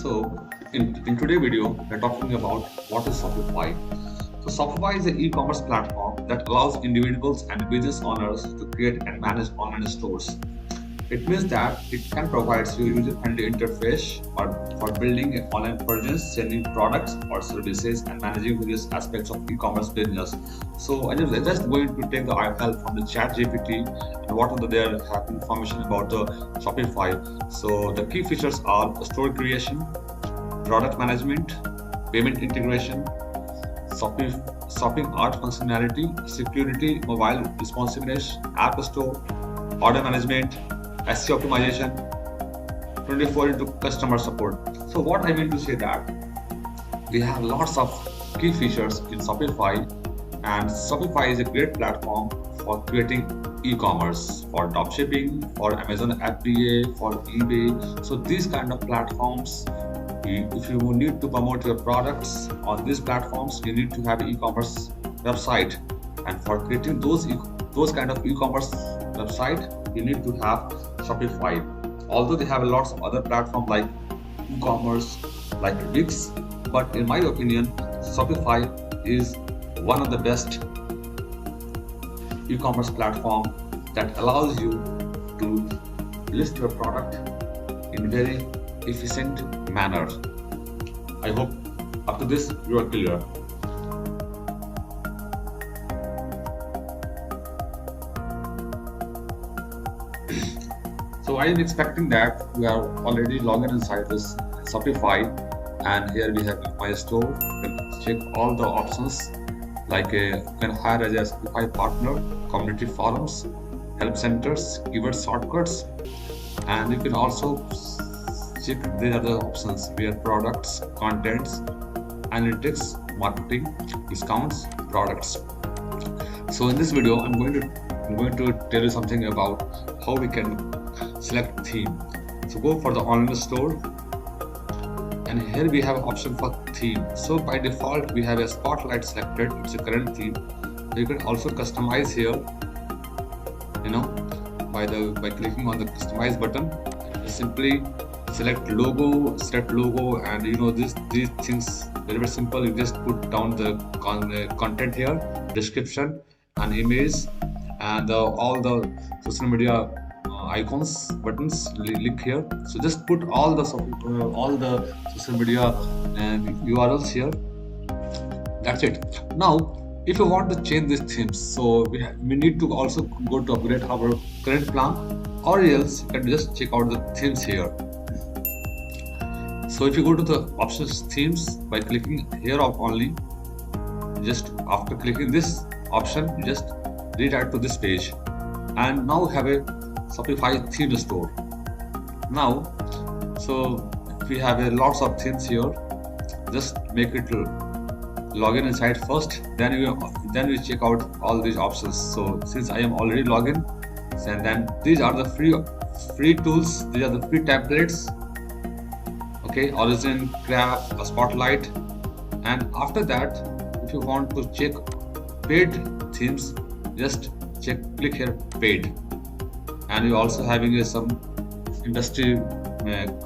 So, in today's video, we're talking about what is Shopify. So, Shopify is an e-commerce platform that allows individuals and business owners to create and manage online stores. It means that it can provide you user-friendly interface for building an online presence, selling products or services, and managing various aspects of e-commerce business. So I'm just going to take the help from the chat GPT and what are their have information about the Shopify. So the key features are store creation, product management, payment integration, shopping art functionality, security, mobile responsiveness, app store, order management, SEO optimization, 24 into customer support. So what I mean to say that we have lots of key features in Shopify, and Shopify is a great platform for creating e-commerce, for dropshipping, for Amazon FBA, for eBay. So these kind of platforms, if you need to promote your products on these platforms, you need to have an e-commerce website, and for creating those kind of e-commerce website, you need to have Shopify. Although they have lots of other platforms like e-commerce, like Wix, but in my opinion, Shopify is one of the best e-commerce platform that allows you to list your product in very efficient manner. I hope up to this you are clear. So I am expecting that we are already logged inside this Shopify, and here we have my store. You can check all the options like you can hire as a Shopify partner, community forums, help centers, keyword shortcuts, and you can also check the other options where products, contents, analytics, marketing, discounts, products. So in this video, I'm going to tell you something about how we can select theme. So go for the online store, and here we have an option for theme. So by default we have a spotlight selected. It's a current theme. You can also customize here, by clicking on the customize button. You simply select logo, and these things very simple. You just put down the content here, description and image, and all the social media icons, buttons, link here. So just put all the social media URLs here. That's it. Now if you want to change these themes, so we need to also go to upgrade our current plan, or else you can just check out the themes here. So if you go to the options themes by clicking here only, just after clicking this option, you just redirect to this page, and now we have a Shopify theme store. Now, so we have lots of themes here. Just make it login inside first, then we check out all these options. So since I am already logged in, and then these are the free tools. These are the free templates. Okay, origin, craft, spotlight, and after that, if you want to check paid themes, just click here paid, and you also having some industry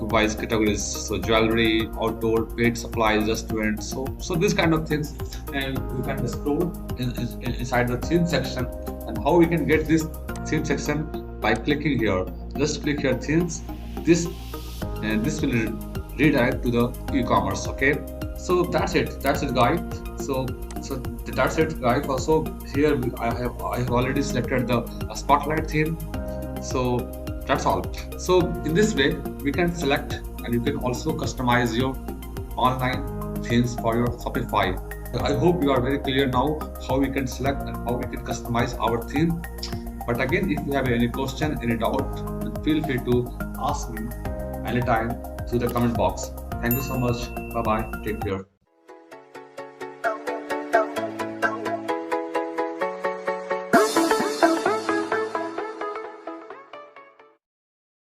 wise categories. So jewelry, outdoor, paid supplies, restaurant. So these kind of things, and you can explore inside the theme section. And how we can get this theme section? By clicking here. Just click here themes. This will redirect to the e-commerce. Okay, so that's it guys. So that's it guys. Also here I have already selected the spotlight theme. So that's all. So in this way we can select, and you can also customize your online themes for your Shopify. I hope you are very clear now how we can select and how we can customize our theme. But again, if you have any question, any doubt, then feel free to ask me anytime through the comment box. Thank you so much. Bye bye. Take care.